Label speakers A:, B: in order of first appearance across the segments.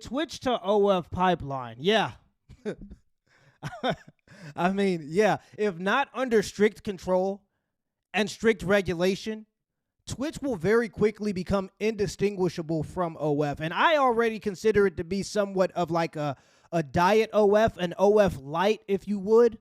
A: Twitch to OF pipeline, yeah. I mean, yeah, if not under strict control and strict regulation, Twitch will very quickly become indistinguishable from OF. And I already consider it to be somewhat of like a diet OF, an OF light, if you would.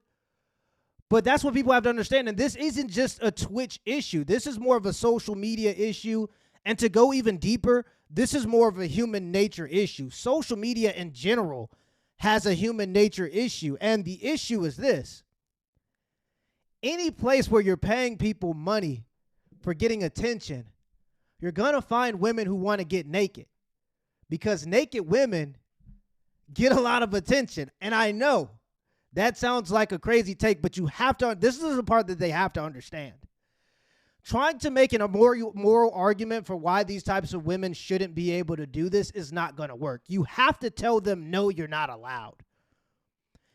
A: But that's what people have to understand. And this isn't just a Twitch issue. This is more of a social media issue. And to go even deeper, this is more of a human nature issue. Social media in general has a human nature issue. And the issue is this. Any place where you're paying people money for getting attention, you're going to find women who want to get naked. Because naked women get a lot of attention. And I know that sounds like a crazy take, but you have to, this is the part that they have to understand. Trying to make a moral argument for why these types of women shouldn't be able to do this is not going to work. You have to tell them, no, you're not allowed.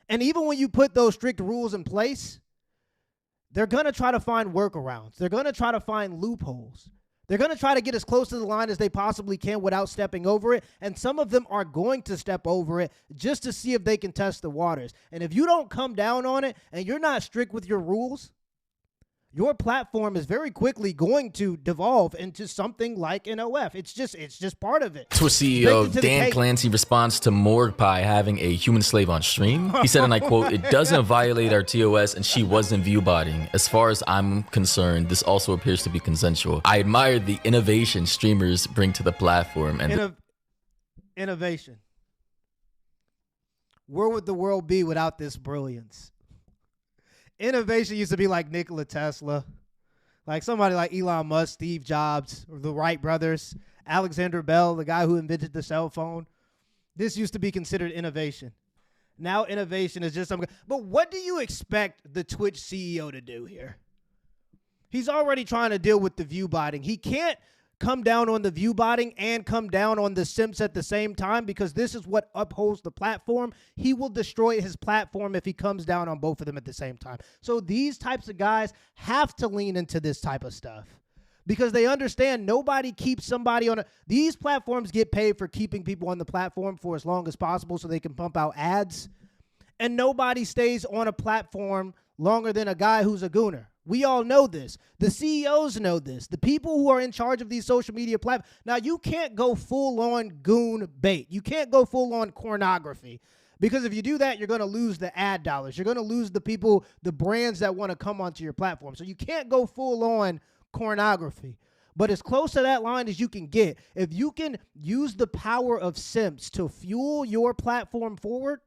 A: And even when you put those strict rules in place, they're going to try to find workarounds. They're going to try to find loopholes. They're going to try to get as close to the line as they possibly can without stepping over it. And some of them are going to step over it just to see if they can test the waters. And if you don't come down on it and you're not strict with your rules, your platform is very quickly going to devolve into something like an OF. It's just part of it.
B: Twitch CEO Dan Clancy responds to Morgpie having a human slave on stream. He said, and I quote, "It doesn't violate our TOS and she wasn't view botting. As far as I'm concerned, this also appears to be consensual. I admire the innovation streamers bring to the platform." And
A: innovation. Where would the world be without this brilliance? Innovation used to be like Nikola Tesla, like somebody like Elon Musk, Steve Jobs, or the Wright brothers, Alexander Bell, the guy who invented the cell phone. This used to be considered innovation. Now innovation is just something. But what do you expect the Twitch CEO to do here? He's already trying to deal with the view botting. He can't come down on the view botting and come down on the simps at the same time, because this is what upholds the platform. He will destroy his platform if he comes down on both of them at the same time. So these types of guys have to lean into this type of stuff because they understand nobody keeps somebody on these platforms get paid for keeping people on the platform for as long as possible so they can pump out ads. And nobody stays on a platform longer than a guy who's a gooner. We all know this. The CEOs know this. The people who are in charge of these social media platforms. Now, you can't go full-on goon bait. You can't go full-on pornography. Because if you do that, you're going to lose the ad dollars. You're going to lose the people, the brands that want to come onto your platform. So you can't go full-on pornography. But as close to that line as you can get, if you can use the power of simps to fuel your platform forward,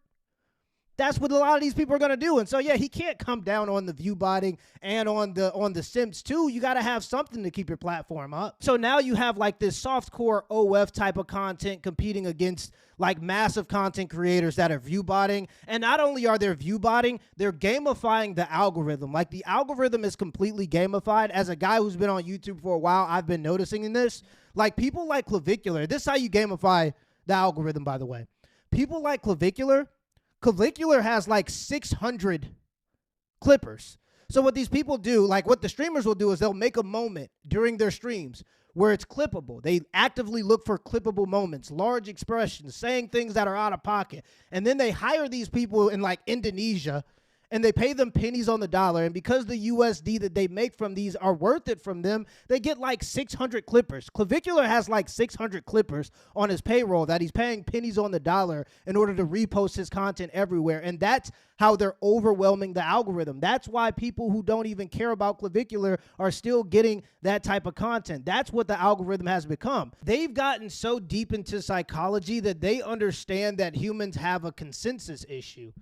A: that's what a lot of these people are going to do. And so, yeah, he can't come down on the view botting and on the simps too. You got to have something to keep your platform up. So now you have like this softcore OF type of content competing against like massive content creators that are view botting. And not only are they view botting, they're gamifying the algorithm. Like the algorithm is completely gamified. As a guy who's been on YouTube for a while, I've been noticing in this. Like people like Clavicular. This is how you gamify the algorithm, by the way. People like Clavicular has like 600 clippers. So what these people do, like what the streamers will do is they'll make a moment during their streams where it's clippable. They actively look for clippable moments, large expressions, saying things that are out of pocket. And then they hire these people in like Indonesia and they pay them pennies on the dollar. And because the USD that they make from these are worth it from them, they get like 600 clippers. Clavicular has like 600 clippers on his payroll that he's paying pennies on the dollar in order to repost his content everywhere. And that's how they're overwhelming the algorithm. That's why people who don't even care about Clavicular are still getting that type of content. That's what the algorithm has become. They've gotten so deep into psychology that they understand that humans have a consensus issue.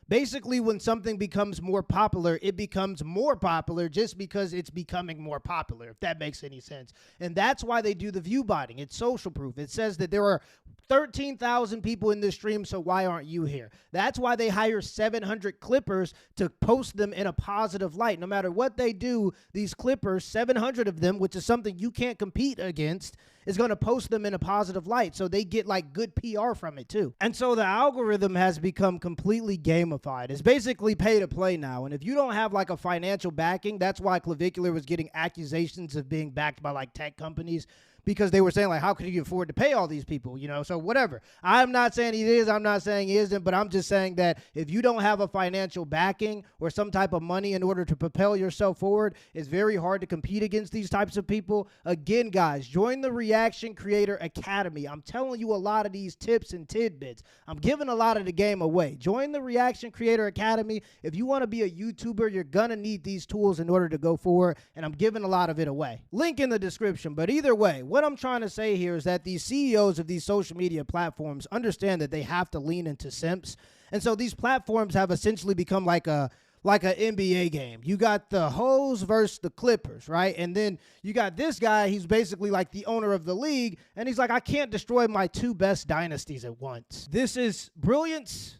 A: Basically, when something becomes more popular, it becomes more popular just because it's becoming more popular, if that makes any sense. And that's why they do the view botting. It's social proof. It says that there are 13,000 people in this stream, so why aren't you here? That's why they hire 700 clippers to post them in a positive light. No matter what they do, these clippers, 700 of them, which is something you can't compete against, is going to post them in a positive light. So they get like good PR from it too. And so the algorithm has become completely gamified. It's basically pay to play now. And if you don't have like a financial backing, that's why Clavicular was getting accusations of being backed by like tech companies, because they were saying like, how could you afford to pay all these people? You know, so whatever. I'm not saying he is. I'm not saying he isn't. But I'm just saying that if you don't have a financial backing or some type of money in order to propel yourself forward, it's very hard to compete against these types of people. Again, guys, join the Reaction Creator Academy. I'm telling you a lot of these tips and tidbits. I'm giving a lot of the game away. Join the Reaction Creator Academy. If you want to be a YouTuber, you're going to need these tools in order to go forward, and I'm giving a lot of it away. Link in the description. But either way, what I'm trying to say here is that these CEOs of these social media platforms understand that they have to lean into simps. And so these platforms have essentially become like an NBA game. You got the hoes versus the Clippers, right? And then you got this guy, he's basically like the owner of the league, and he's like, I can't destroy my two best dynasties at once. This is brilliance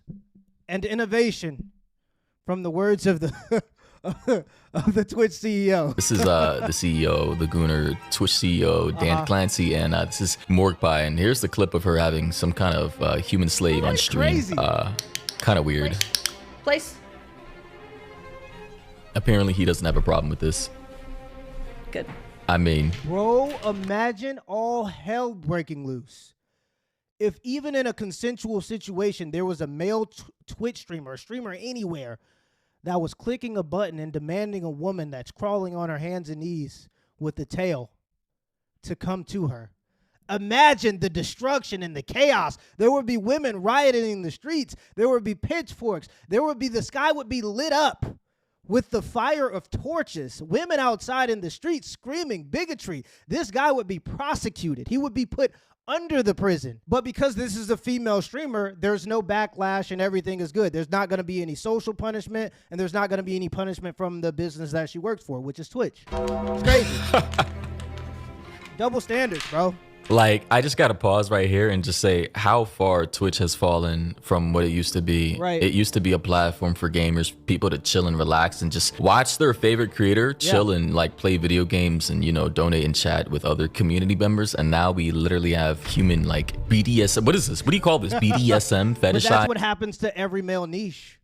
A: and innovation from the words of the of the Twitch CEO.
B: This is the CEO, the Gooner Twitch CEO, Dan Clancy, and this is Morgpie. And here's the clip of her having some kind of human slave on stream.
A: Crazy.
B: Kind of weird.
C: Place.
B: Apparently, he doesn't have a problem with this.
C: Good.
B: I mean,
A: bro, imagine all hell breaking loose. If even in a consensual situation, there was a male Twitch streamer, a streamer anywhere, that was clicking a button and demanding a woman that's crawling on her hands and knees with the tail to come to her. Imagine the destruction and the chaos. There would be women rioting in the streets. There would be pitchforks. The sky would be lit up with the fire of torches. Women outside in the streets screaming bigotry. This guy would be prosecuted. He would be put under the prison. But because this is a female streamer, there's no backlash and everything is good. There's not going to be any social punishment, and there's not going to be any punishment from the business that she works for, which is Twitch. It's crazy. Double standards, bro.
B: Like, I just got to pause right here and just say how far Twitch has fallen from what it used to be.
A: Right.
B: It used to be a platform for gamers, people to chill and relax and just watch their favorite creator chill and like play video games and, you know, donate and chat with other community members. And now we literally have human like BDSM. What is this? What do you call this? BDSM fetish?
A: But that's what happens to every male niche.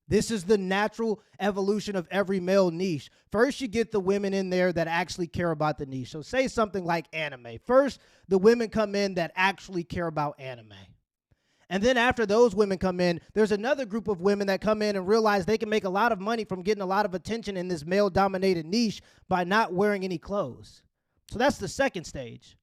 A: This is the natural evolution of every male niche. First, you get the women in there that actually care about the niche. So say something like anime. First, the women come in that actually care about anime. And then after those women come in, there's another group of women that come in and realize they can make a lot of money from getting a lot of attention in this male-dominated niche by not wearing any clothes. So that's the second stage.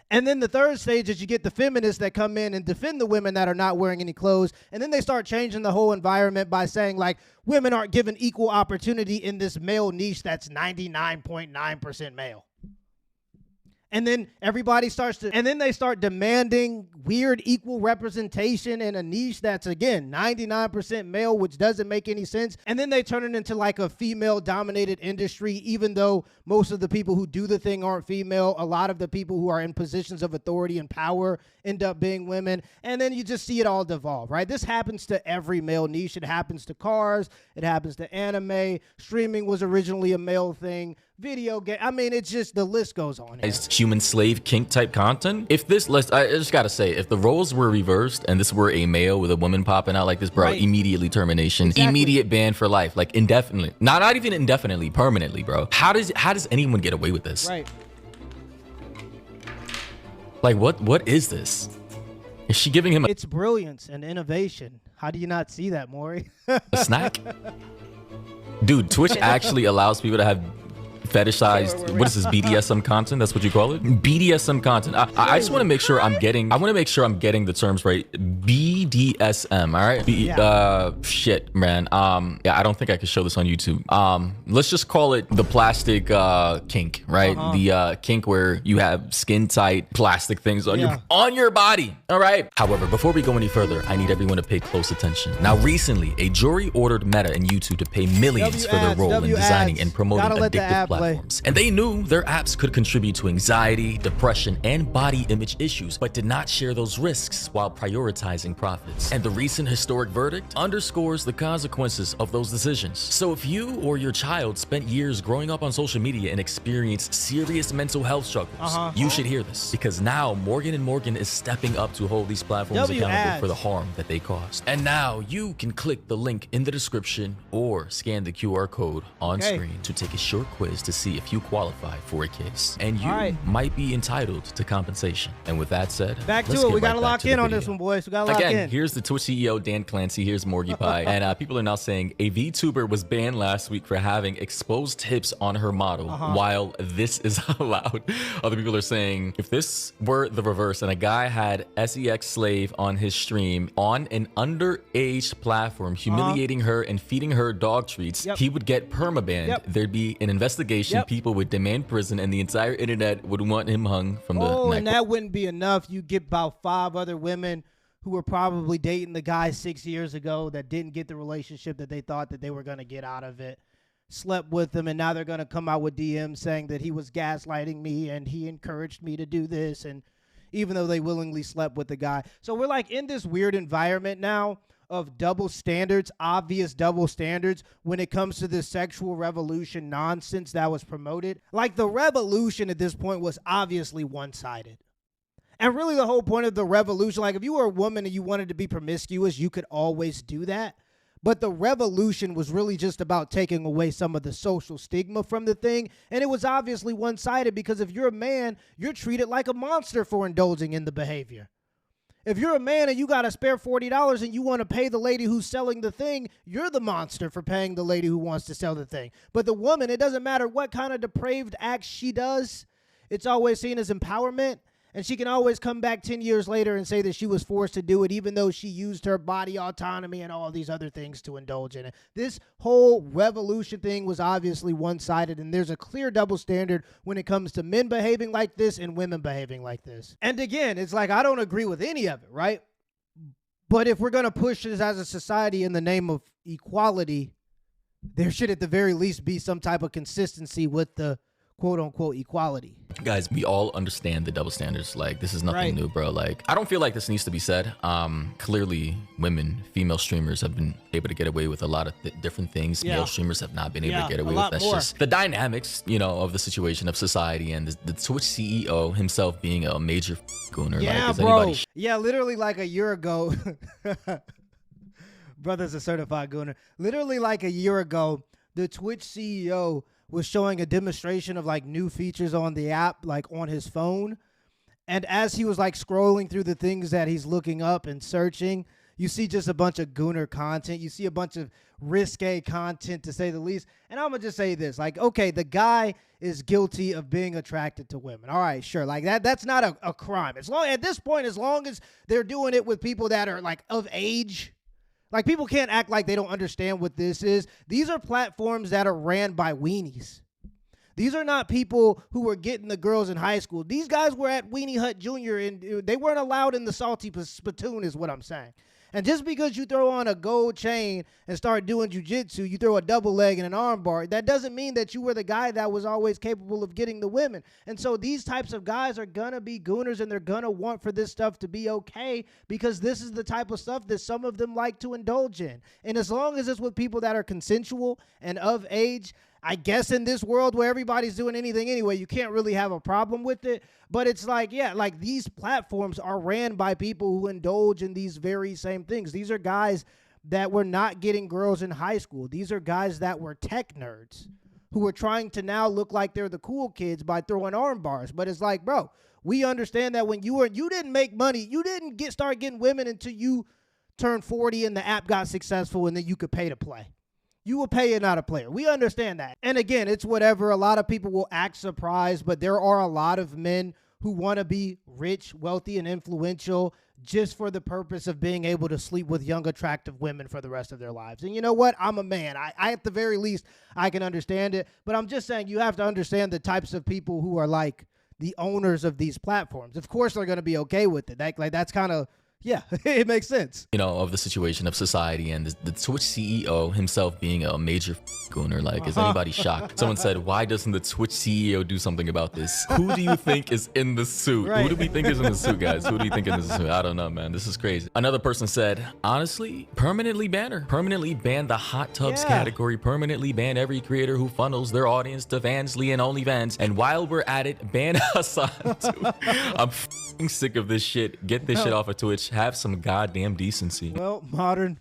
A: And then the third stage is you get the feminists that come in and defend the women that are not wearing any clothes. And then they start changing the whole environment by saying, like, women aren't given equal opportunity in this male niche that's 99.9% male. And then everybody starts to, and then they start demanding weird equal representation in a niche that's, again, 99% male, which doesn't make any sense. And then they turn it into like a female-dominated industry, even though most of the people who do the thing aren't female. A lot of the people who are in positions of authority and power end up being women. And then you just see it all devolve, right? This happens to every male niche. It happens to cars. It happens to anime. Streaming was originally a male thing. Video game. I mean, it's just the list goes on.
B: Human slave kink type content. If this list, I just gotta say, if the roles were reversed and this were a male with a woman popping out like this, bro, immediately termination, immediate ban for life, like indefinitely, not even indefinitely, permanently, bro. How does anyone get away with this?
A: Right.
B: Like what is this? Is she giving him
A: It's brilliance and innovation. How do you not see that, Maury?
B: a snack? Dude, Twitch actually allows people to have fetishized, what is this, BDSM content? That's what you call it? BDSM content. I just want to make sure I'm getting, the terms right. BDSM, all right? Shit, man. Yeah, I don't think I could show this on YouTube. Let's just call it the plastic kink, right? The kink where you have skin tight plastic things on your body, all right? However, before we go any further, I need everyone to pay close attention. Now, recently, a jury ordered Meta and YouTube to pay millions for their role in designing and promoting addictive platforms. And they knew their apps could contribute to anxiety, depression, and body image issues, but did not share those risks while prioritizing profits. And the recent historic verdict underscores the consequences of those decisions. So if you or your child spent years growing up on social media and experienced serious mental health struggles, you should hear this, because now Morgan & Morgan is stepping up to hold these platforms accountable for the harm that they caused. And now you can click the link in the description or scan the QR code on screen to take a short quiz to see if you qualify for a case, and you
A: All right.
B: might be entitled to compensation. And with that said,
A: Back to
B: let's
A: it.
B: get
A: We got to
B: right back
A: lock
B: to the
A: in on
B: video.
A: this one, boys. We got to lock
B: Again,
A: in.
B: here's the Twitch CEO, Dan Clancy. Here's Morgpie. And people are now saying a VTuber was banned last week for having exposed hips on her model while this is allowed. Other people are saying if this were the reverse and a guy had SEX Slave on his stream on an underage platform, humiliating her and feeding her dog treats, he would get permabanned. There'd be an investigation. People would demand prison, and the entire internet would want him hung from the neck.
A: And that wouldn't be enough. You get about 5 other women who were probably dating the guy 6 years ago that didn't get the relationship that they thought that they were going to get out of it, slept with him, and now they're going to come out with DMs saying that he was gaslighting me and he encouraged me to do this, and even though they willingly slept with the guy. So we're like in this weird environment now of double standards, obvious double standards when it comes to this sexual revolution nonsense that was promoted. Like the revolution at this point was obviously one-sided. And really the whole point of the revolution, like if you were a woman and you wanted to be promiscuous, you could always do that. But the revolution was really just about taking away some of the social stigma from the thing. And it was obviously one-sided because if you're a man, you're treated like a monster for indulging in the behavior. If you're a man and you got to spare $40 and you want to pay the lady who's selling the thing, you're the monster for paying the lady who wants to sell the thing. But the woman, it doesn't matter what kind of depraved acts she does, it's always seen as empowerment. And she can always come back 10 years later and say that she was forced to do it, even though she used her body autonomy and all these other things to indulge in it. This whole revolution thing was obviously one-sided, and there's a clear double standard when it comes to men behaving like this and women behaving like this. And again, it's like I don't agree with any of it, right? But if we're going to push this as a society in the name of equality, there should at the very least be some type of consistency with the quote-unquote equality.
B: Guys, we all understand the double standards. Like, this is nothing new, bro. Like, I don't feel like this needs to be said. Clearly, women, female streamers have been able to get away with a lot of different things. Male streamers have not been able to get away with. That's just the dynamics, you know, of the situation of society, and the Twitch CEO himself being a major gooner.
A: Yeah,
B: like,
A: bro. Yeah, literally like a year ago. Brother's a certified gooner. Literally like a year ago, the Twitch CEO was showing a demonstration of like new features on the app, like on his phone. And as he was like scrolling through the things that he's looking up and searching, you see just a bunch of gooner content. You see a bunch of risque content, to say the least. And I'm going to just say this, like, okay, the guy is guilty of being attracted to women. All right, sure. Like that's not a crime. At this point, as long as they're doing it with people that are like of age. Like, people can't act like they don't understand what this is. These are platforms that are ran by weenies. These are not people who were getting the girls in high school. These guys were at Weenie Hut Jr. and they weren't allowed in the salty spittoon is what I'm saying. And just because you throw on a gold chain and start doing jujitsu, you throw a double leg and an arm bar, that doesn't mean that you were the guy that was always capable of getting the women. And so these types of guys are going to be gooners, and they're going to want for this stuff to be okay because this is the type of stuff that some of them like to indulge in. And as long as it's with people that are consensual and of age, I guess in this world where everybody's doing anything anyway, you can't really have a problem with it. But it's like, yeah, like these platforms are ran by people who indulge in these very same things. These are guys that were not getting girls in high school. These are guys that were tech nerds who are trying to now look like they're the cool kids by throwing arm bars. But it's like, bro, we understand that when you didn't make money, you didn't start getting women until you turned 40 and the app got successful and then you could pay to play. You will pay and not a player. We understand that. And again, it's whatever. A lot of people will act surprised, but there are a lot of men who want to be rich, wealthy, and influential just for the purpose of being able to sleep with young, attractive women for the rest of their lives. And you know what? I'm a man. I at the very least, I can understand it. But I'm just saying you have to understand the types of people who are like the owners of these platforms. Of course, they're going to be okay with it. That's kind of... Yeah, it makes sense.
B: You know, of the situation of society, and the Twitch CEO himself being a major gooner. Like, is anybody shocked? Someone said, why doesn't the Twitch CEO do something about this? Who do you think is in the suit? Who do we think is in the suit, guys? Who do you think is in the suit? I don't know, man. This is crazy. Another person said, honestly, permanently ban her. Permanently ban the hot tubs category. Permanently ban every creator who funnels their audience to Fansly and OnlyFans. And while we're at it, ban Hassan too. I'm sick of this shit. Get this shit off of Twitch. Have some goddamn decency.
A: Well, modern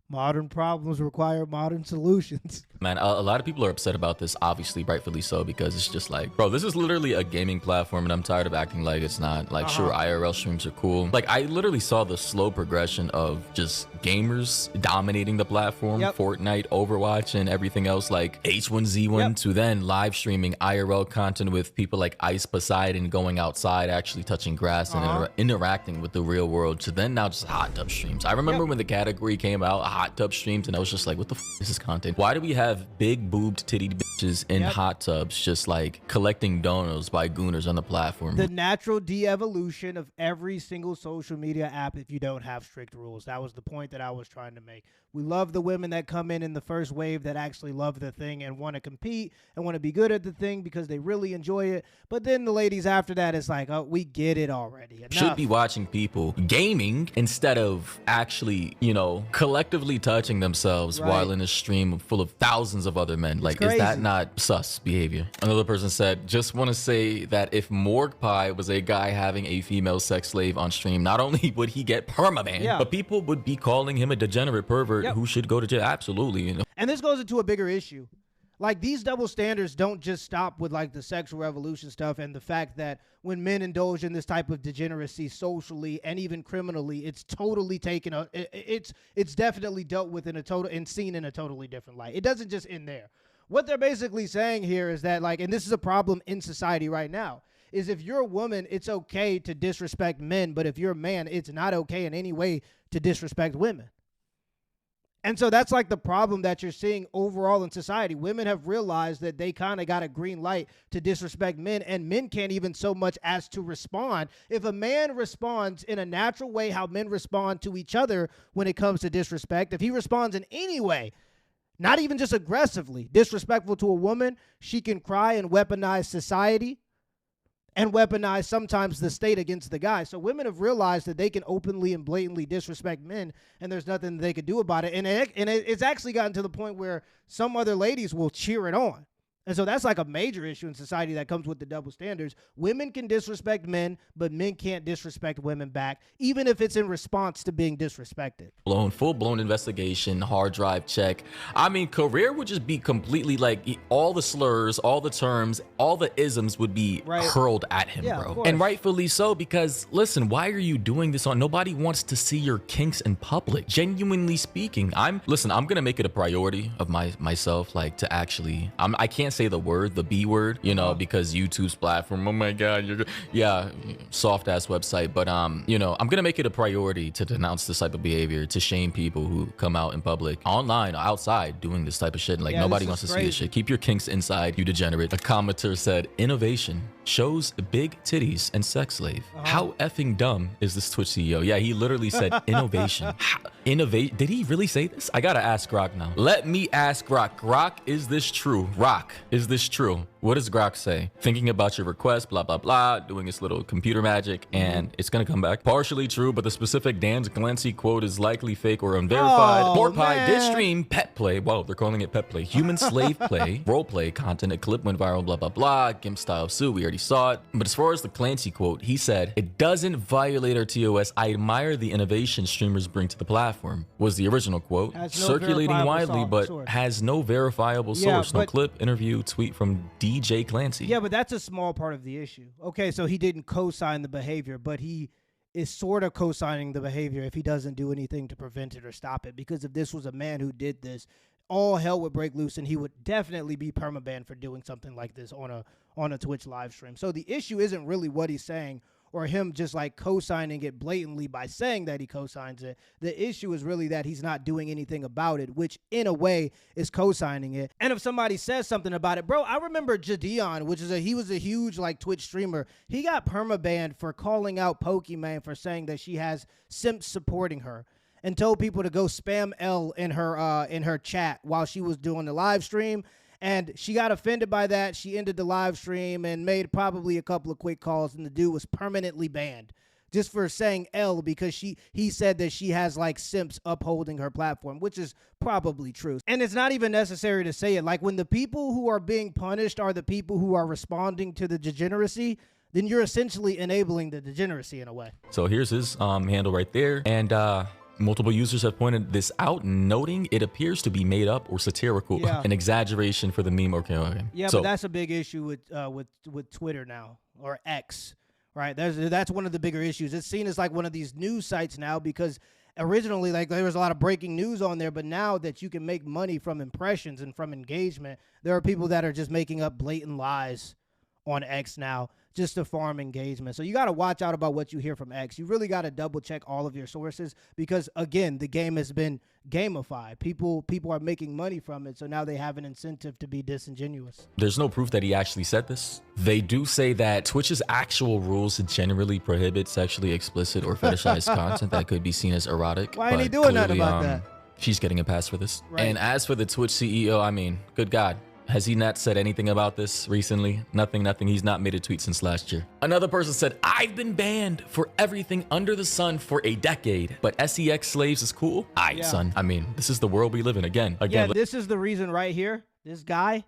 A: Modern problems require modern solutions.
B: Man, a lot of people are upset about this, obviously, rightfully so, because it's just like, bro, this is literally a gaming platform, and I'm tired of acting like it's not. Like, sure, IRL streams are cool. Like, I literally saw the slow progression of just gamers dominating the platform, Fortnite, Overwatch, and everything else, like H1Z1, to then live streaming IRL content with people like Ice Poseidon going outside, actually touching grass and interacting with the real world, to then now just hot tub streams. I remember when the category came out, hot tub streams, and I was just like, what the f is this content? Why do we have big boobed titty bitches in hot tubs just like collecting donos by gooners on the platform?
A: The natural de-evolution of every single social media app if you don't have strict rules. That was the point that I was trying to make. We love the women that come in the first wave that actually love the thing and want to compete and want to be good at the thing because they really enjoy it. But then the ladies after that, it's like, oh, we get it already. Enough.
B: Should be watching people gaming instead of actually, you know, collectively touching themselves while in a stream full of thousands of other men. Like, is that not sus behavior? Another person said, just want to say that if Morgpie was a guy having a female sex slave on stream, not only would he get permaban, but people would be calling him a degenerate pervert who should go to jail. Absolutely. You know?
A: And this goes into a bigger issue. Like, these double standards don't just stop with like the sexual revolution stuff and the fact that when men indulge in this type of degeneracy socially and even criminally, it's totally taken it's definitely dealt with in a total and seen in a totally different light. It doesn't just end there. What they're basically saying here is that, like, and this is a problem in society right now, is if you're a woman, it's okay to disrespect men, but if you're a man, it's not okay in any way to disrespect women. And so that's like the problem that you're seeing overall in society. Women have realized that they kind of got a green light to disrespect men, and men can't even so much as to respond. If a man responds in a natural way how men respond to each other when it comes to disrespect, if he responds in any way, not even just aggressively, disrespectful to a woman, she can cry and weaponize society and weaponize sometimes the state against the guy. So women have realized that they can openly and blatantly disrespect men, and there's nothing they could do about it. And it's actually gotten to the point where some other ladies will cheer it on. And so that's like a major issue in society that comes with the double standards. Women can disrespect men, but men can't disrespect women back, even if it's in response to being disrespected.
B: Full-blown investigation, hard drive check. I mean, career would just be completely like all the slurs, all the terms, all the isms would be hurled at him, bro. And rightfully so, because listen, why are you doing this on? Nobody wants to see your kinks in public. Genuinely speaking, I'm gonna make it a priority of myself, like to actually, I can't say the B word, you know, because YouTube's platform, oh my God, soft ass website. But you know, I'm gonna make it a priority to denounce this type of behavior, to shame people who come out in public, online, outside, doing this type of shit. Like, nobody wants to see this shit. Keep your kinks inside, you degenerate. A commenter said, innovation shows big titties and sex slave. How effing dumb is this Twitch CEO? Yeah, he literally said innovation. Innovate? Did he really say this? I gotta ask Grok now. Let me ask Grok. Grok, is this true? Rock, is this true? What does Grok say? Thinking about your request, blah, blah, blah, doing its little computer magic, and it's gonna come back. Partially true, but the specific Dan's Glancy quote is likely fake or unverified. Morgpie did stream pet play. Whoa, they're calling it pet play. Human slave play, role play content. A clip went viral, blah, blah, blah. GIMP style suit, we already saw it. But as far as the Clancy quote, he said, it doesn't violate our TOS. I admire the innovation streamers bring to the platform, was the original quote. Circulating widely, but has no verifiable source. No clip, interview, tweet from DJ Clancy.
A: Yeah, but that's a small part of the issue. Okay, so he didn't co-sign the behavior, but he is sort of co-signing the behavior if he doesn't do anything to prevent it or stop it. Because if this was a man who did this, all hell would break loose, and he would definitely be permabanned for doing something like this on a Twitch live stream. So the issue isn't really what he's saying or him just like co-signing it blatantly by saying that he co-signs it. The issue is really that he's not doing anything about it, which in a way is co-signing it. And if somebody says something about it, bro, I remember Jadion, he was a huge like Twitch streamer. He got permabanned for calling out Pokimane for saying that she has simps supporting her, and told people to go spam L in her chat while she was doing the live stream. And she got offended by that. She ended the live stream and made probably a couple of quick calls, and the dude was permanently banned just for saying L because he said that she has like simps upholding her platform, which is probably true. And it's not even necessary to say it. Like, when the people who are being punished are the people who are responding to the degeneracy, then you're essentially enabling the degeneracy in a way.
B: So here's his handle right there. And Multiple users have pointed this out, noting it appears to be made up or satirical, an exaggeration for the meme. Okay.
A: Yeah,
B: so,
A: but that's a big issue with Twitter now, or X, right? That's one of the bigger issues. It's seen as like one of these news sites now because originally like there was a lot of breaking news on there, but now that you can make money from impressions and from engagement, there are people that are just making up blatant lies on X now just to farm engagement. So you got to watch out about what you hear from X. You really got to double check all of your sources because, again, the game has been gamified. People are making money from it, so now they have an incentive to be disingenuous.
B: There's no proof that he actually said this. They do say that Twitch's actual rules generally prohibit sexually explicit or fetishized content that could be seen as erotic.
A: Why ain't he doing nothing about that?
B: She's getting a pass for this.
A: Right.
B: And as for the Twitch CEO, I mean, good God. Has he not said anything about this recently? Nothing. He's not made a tweet since last year. Another person said, I've been banned for everything under the sun for a decade, but SEX slaves is cool? Son. I mean, this is the world we live in again.
A: Yeah, this is the reason right here. This guy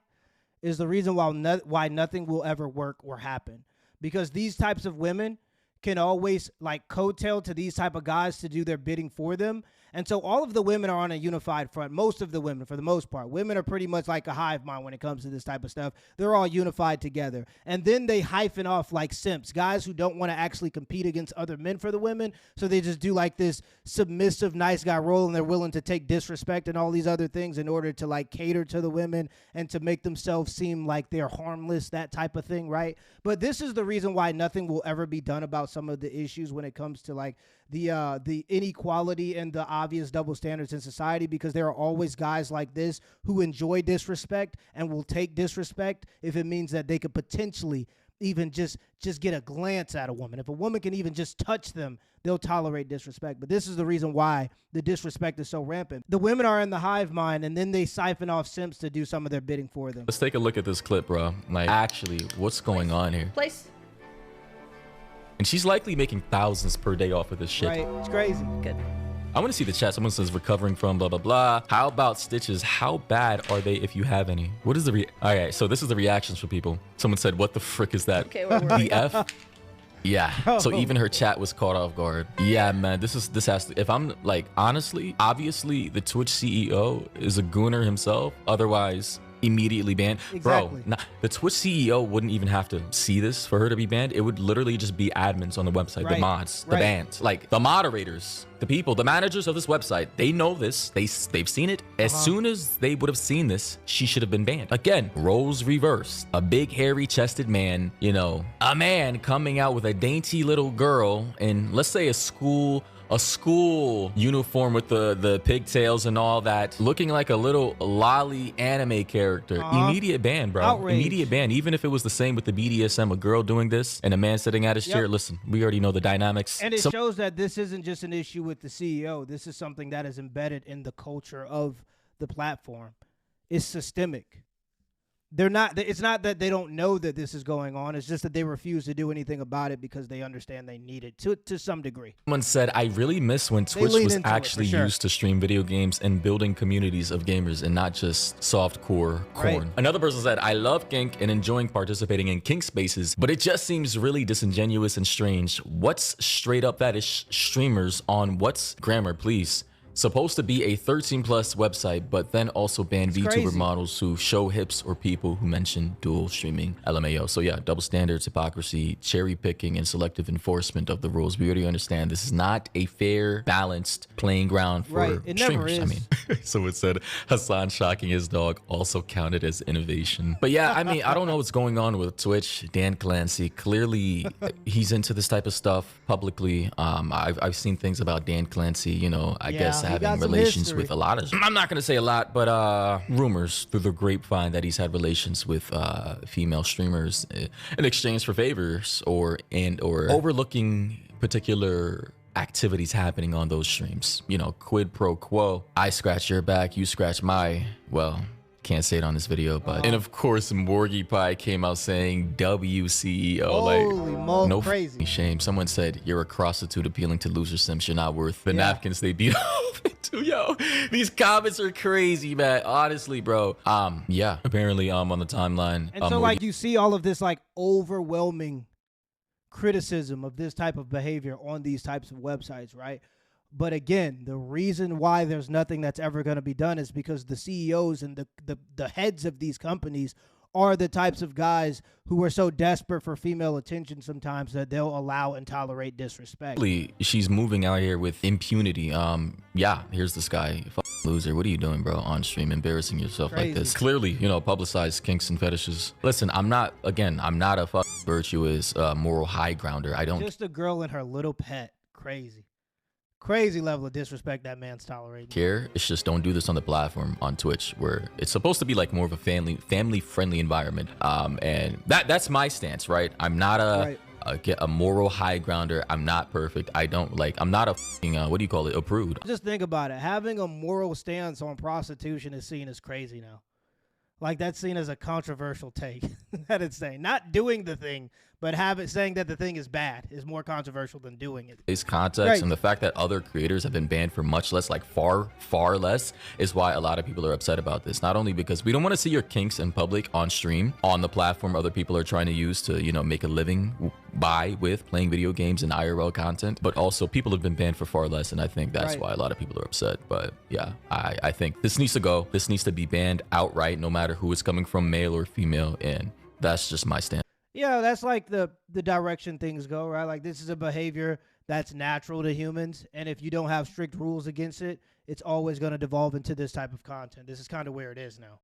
A: is the reason why nothing will ever work or happen. Because these types of women can always like coattail to these type of guys to do their bidding for them. And so all of the women are on a unified front. Most of the women, for the most part. Women are pretty much like a hive mind when it comes to this type of stuff. They're all unified together. And then they hyphen off like simps, guys who don't want to actually compete against other men for the women. So they just do like this submissive, nice guy role, and they're willing to take disrespect and all these other things in order to like cater to the women and to make themselves seem like they're harmless, that type of thing, right? But this is the reason why nothing will ever be done about some of the issues when it comes to like the inequality and the obvious double standards in society, because there are always guys like this who enjoy disrespect and will take disrespect if it means that they could potentially even just get a glance at a woman. If a woman can even just touch them, they'll tolerate disrespect. But this is the reason why the disrespect is so rampant. The women are in the hive mind, and then they siphon off simps to do some of their bidding for them.
B: Let's take a look at this clip, bro. Like, actually, what's going on here?
C: Place.
B: And she's likely making thousands per day off of this shit.
A: Right, it's crazy.
C: Good.
B: I want to see the chat. Someone says recovering from blah, blah, blah. How about stitches? How bad are they if you have any? What is the all right, so this is the reactions for people. Someone said, what the frick is that?
C: Okay, where were we?
B: DF? Yeah. So even her chat was caught off guard. Yeah, man, this has to, if I'm like, honestly, obviously the Twitch CEO is a gooner himself. Otherwise, immediately banned.
A: Exactly.
B: Bro, the Twitch CEO wouldn't even have to see this for her to be banned. It would literally just be admins on the website, the mods, the bans, like the moderators, the people, the managers of this website. They know this. They've seen it. As soon as they would have seen this, she should have been banned. Again, roles reversed. A big hairy chested man, you know, a man coming out with a dainty little girl in, let's say, a school uniform with the pigtails and all that, looking like a little lolly anime character. Immediate ban, bro.
A: Outrage.
B: Immediate ban. Even if it was the same with the BDSM, a girl doing this and a man sitting at his chair. Listen, we already know the dynamics.
A: And it shows that this isn't just an issue with the CEO. This is something that is embedded in the culture of the platform. It's systemic. It's not that they don't know that this is going on. It's just that they refuse to do anything about it because they understand they need it to some degree.
B: Someone said, I really miss when Twitch was actually used to stream video games and building communities of gamers and not just softcore corn.
A: Right.
B: Another person said, I love kink and enjoying participating in kink spaces, but it just seems really disingenuous and strange. What's straight up fetish streamers on what's grammar, please? Supposed to be a 13+ website, but then also ban VTuber
A: crazy.
B: models who show hips or people who mention dual streaming. LMAO. So yeah, double standards, hypocrisy, cherry picking, and selective enforcement of the rules. We already understand this is not a fair, balanced playing ground for
A: It
B: streamers.
A: never is.
B: I mean, so it said Hassan shocking his dog also counted as innovation. But yeah, I mean, I don't know what's going on with Twitch. Dan Clancy, clearly he's into this type of stuff publicly. I've seen things about Dan Clancy, you know, I guess having relations with a lot of, I'm not going to say a lot, but rumors through the grapevine that he's had relations with female streamers in exchange for favors or overlooking particular activities happening on those streams. You know, quid pro quo. I scratch your back, you scratch my, well, can't say it on this video, but and of course Morgpie came out saying WCEO.
A: Holy moly,
B: no
A: crazy
B: shame. Someone said you're a prostitute appealing to loser simps. You're not worth the napkins they beat off into. Yo, these comments are crazy, man. Honestly, bro. Yeah, apparently on the timeline.
A: And so like you see all of this like overwhelming criticism of this type of behavior on these types of websites, right? But again, the reason why there's nothing that's ever going to be done is because the CEOs and the heads of these companies are the types of guys who are so desperate for female attention sometimes that they'll allow and tolerate disrespect.
B: She's moving out here with impunity. Yeah, here's this guy. Loser. What are you doing, bro? On stream, embarrassing yourself
A: Crazy.
B: like this. Clearly, you know, publicized kinks and fetishes. Listen, I'm not a virtuous moral high grounder. I don't.
A: Just a girl and her little pet. Crazy level of disrespect that man's tolerating.
B: Care. It's just don't do this on the platform on Twitch where it's supposed to be like more of a family friendly environment. And that's my stance, right? I'm not a moral high grounder. I'm not perfect. I'm not a what do you call it? A prude.
A: Just think about it. Having a moral stance on prostitution is seen as crazy now. Like, that's seen as a controversial take. That it's saying not doing the thing, but saying that the thing is bad is more controversial than doing it.
B: This context and the fact that other creators have been banned for much less, like far less, is why a lot of people are upset about this. Not only because we don't want to see your kinks in public on stream, on the platform other people are trying to use to, you know, make a living with playing video games and IRL content, but also people have been banned for far less, and I think that's why a lot of people are upset. But yeah, I think this needs to go. This needs to be banned outright, no matter who it's coming from, male or female, and that's just my stance.
A: Yeah, that's like the direction things go, right? Like, this is a behavior that's natural to humans, and if you don't have strict rules against it, it's always going to devolve into this type of content. This is kind of where it is now.